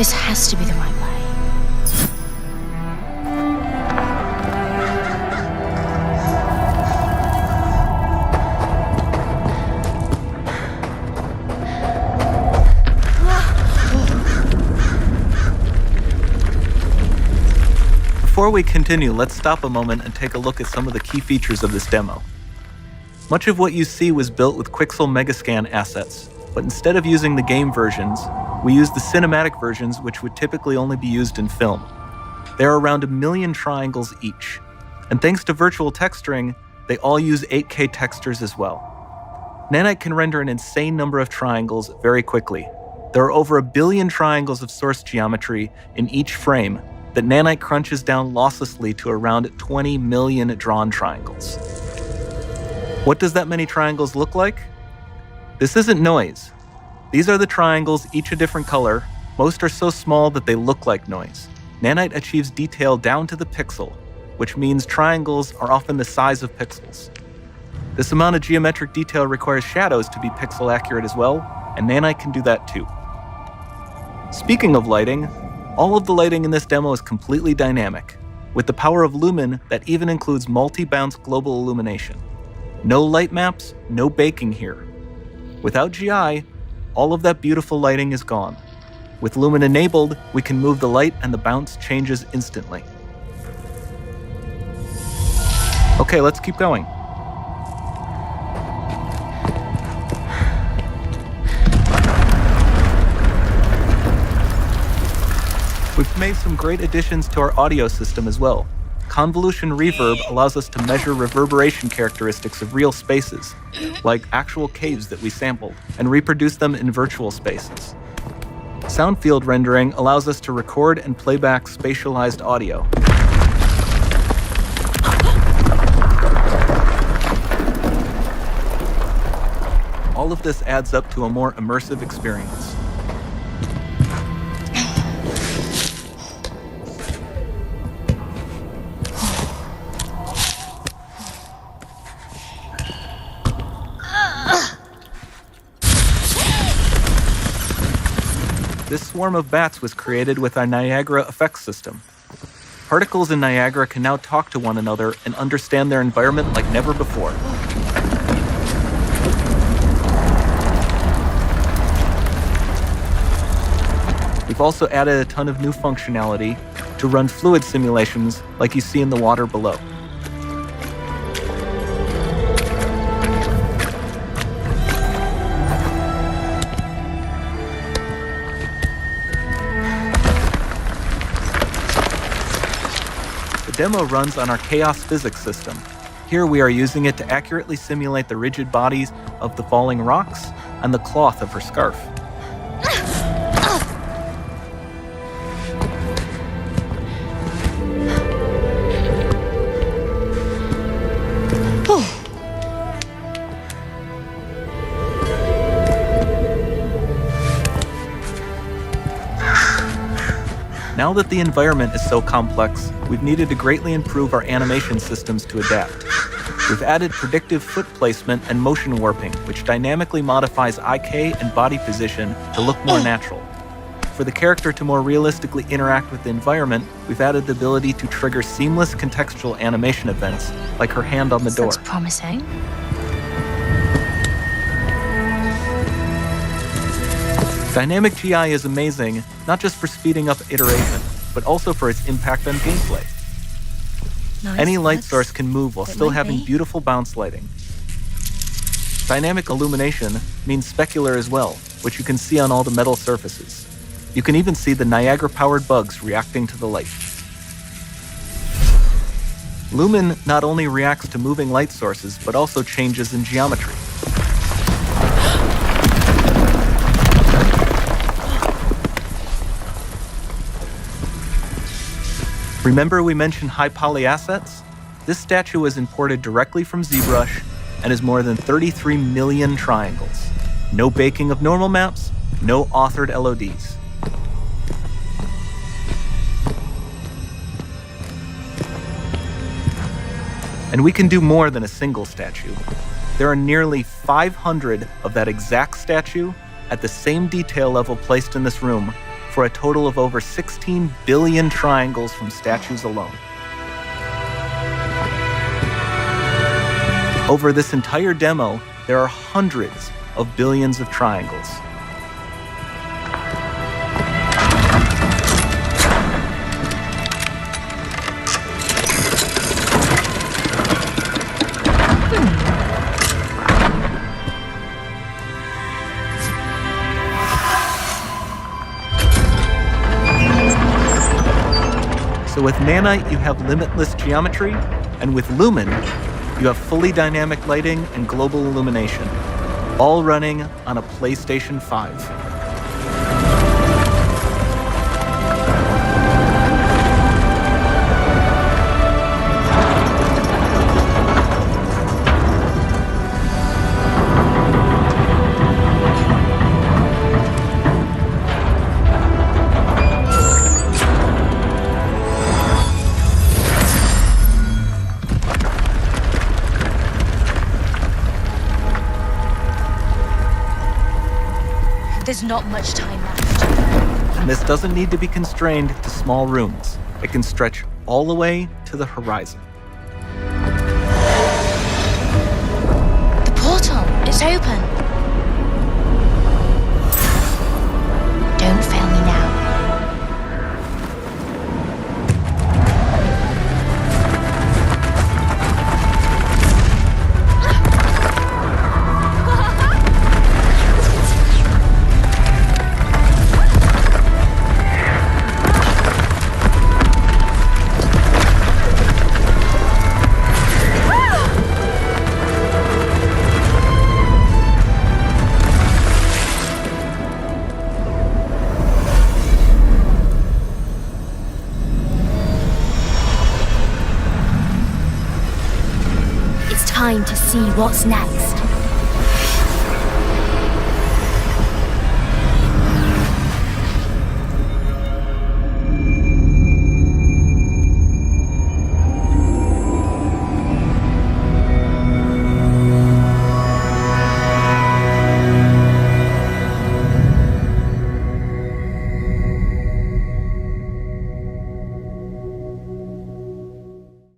This has to be the right way. Before we continue, let's stop a moment and take a look at some of the key features of this demo. Much of what you see was built with Quixel Megascan assets, but instead of using the game versions, we used the cinematic versions, which would typically only be used in film. There are around 1 million triangles each, and thanks to virtual texturing, they all use 8K textures as well. Nanite can render an insane number of triangles very quickly. There are over 1 billion triangles of source geometry in each frame that Nanite crunches down losslessly to around 20 million drawn triangles. What does that many triangles look like? This isn't noise. These are the triangles, each a different color. Most are so small that they look like noise. Nanite achieves detail down to the pixel, which means triangles are often the size of pixels. This amount of geometric detail requires shadows to be pixel accurate as well, and Nanite can do that too. Speaking of lighting, all of the lighting in this demo is completely dynamic, with the power of Lumen that even includes multi-bounce global illumination. No light maps, no baking here. Without GI, all of that beautiful lighting is gone. With Lumen enabled, we can move the light and the bounce changes instantly. Okay, let's keep going. We've made some great additions to our audio system as well. Convolution reverb allows us to measure reverberation characteristics of real spaces, like actual caves that we sampled, and reproduce them in virtual spaces. Sound field rendering allows us to record and playback spatialized audio. All of this adds up to a more immersive experience. This swarm of bats was created with our Niagara effects system. Particles in Niagara can now talk to one another and understand their environment like never before. We've also added a ton of new functionality to run fluid simulations like you see in the water below. The demo runs on our chaos physics system. Here we are using it to accurately simulate the rigid bodies of the falling rocks and the cloth of her scarf. Now that the environment is so complex, we've needed to greatly improve our animation systems to adapt. We've added predictive foot placement and motion warping, which dynamically modifies IK and body position to look more natural. For the character to more realistically interact with the environment, we've added the ability to trigger seamless contextual animation events, like her hand on the door. Sounds promising. Dynamic GI is amazing, not just for speeding up iteration, but also for its impact on gameplay. Nice. Any light source can move while still having be. beautiful bounce lighting. Dynamic illumination means specular as well, which you can see on all the metal surfaces. You can even see the Niagara-powered bugs reacting to the light. Lumen not only reacts to moving light sources, but also changes in geometry. Remember we mentioned high poly assets? This statue was imported directly from ZBrush and is more than 33 million triangles. No baking of normal maps, no authored LODs. And we can do more than a single statue. There are nearly 500 of that exact statue at the same detail level placed in this room for a total of over 16 billion triangles from statues alone. Over this entire demo, there are hundreds of billions of triangles. So with Nanite, you have limitless geometry, and with Lumen, you have fully dynamic lighting and global illumination, all running on a PlayStation 5. There's not much time left. And this doesn't need to be constrained to small rooms. It can stretch all the way to the horizon. The portal, it's open. Don't fail me now. Time to see what's next.